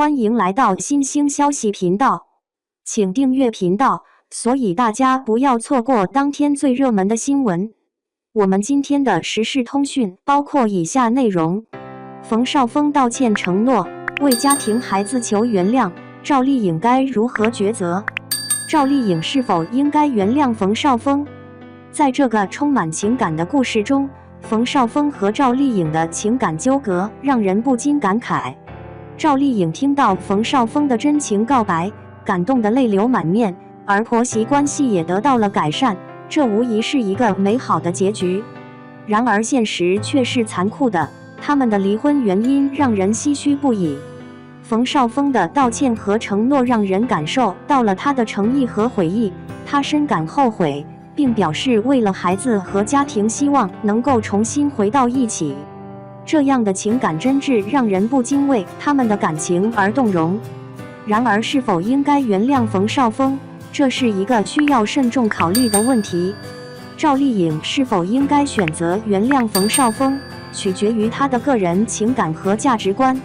欢迎来到新兴消息频道，请订阅频道，所以大家不要错过当天最热门的新闻。我们今天的时事通讯包括以下内容：冯绍峰道歉承诺，为家庭孩子求原谅，赵丽颖该如何抉择？赵丽颖是否应该原谅冯绍峰？在这个充满情感的故事中，冯绍峰和赵丽颖的情感纠葛让人不禁感慨。赵丽颖听到冯绍峰的真情告白，感动得泪流满面，而婆媳关系也得到了改善，这无疑是一个美好的结局。然而现实却是残酷的，他们的离婚原因让人唏嘘不已。冯绍峰的道歉和承诺让人感受到了他的诚意和悔意，他深感后悔，并表示为了孩子和家庭希望能够重新回到一起。这样的情感真挚让人不禁为他们的感情而动容。然而是否应该原谅冯绍峰，这是一个需要慎重考虑的问题。赵丽颖是否应该选择原谅冯绍峰，取决于她的个人情感和价值观。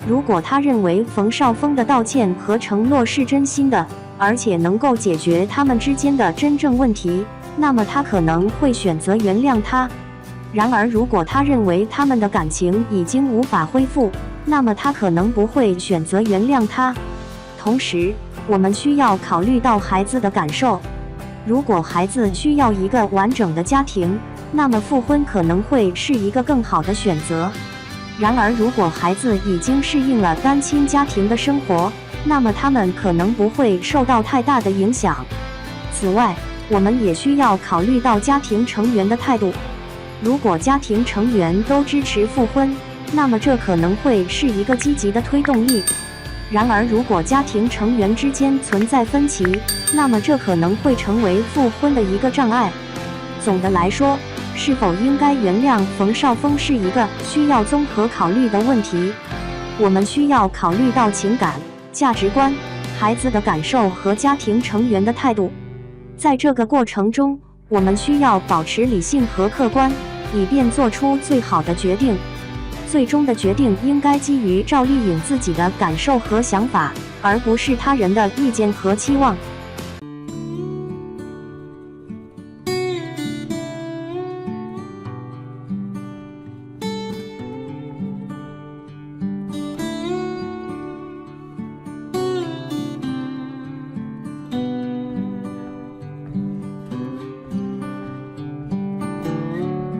如果她认为冯绍峰的道歉和承诺是真心的，而且能够解决他们之间的真正问题，那么她可能会选择原谅他。然而如果她认为他们的感情已经无法恢复，那么她可能不会选择原谅他。同时，我们需要考虑到孩子的感受。如果孩子需要一个完整的家庭，那么复婚可能会是一个更好的选择。然而如果孩子已经适应了单亲家庭的生活，那么他们可能不会受到太大的影响。此外，我们也需要考虑到家庭成员的态度。如果家庭成员都支持复婚，那么这可能会是一个积极的推动力。然而如果家庭成员之间存在分歧，那么这可能会成为复婚的一个障碍。总的来说，是否应该原谅冯绍峰是一个需要综合考虑的问题。我们需要考虑到情感、价值观、孩子的感受和家庭成员的态度。在这个过程中，我们需要保持理性和客观，以便做出最好的决定。最终的决定应该基于赵丽颖自己的感受和想法，而不是他人的意见和期望。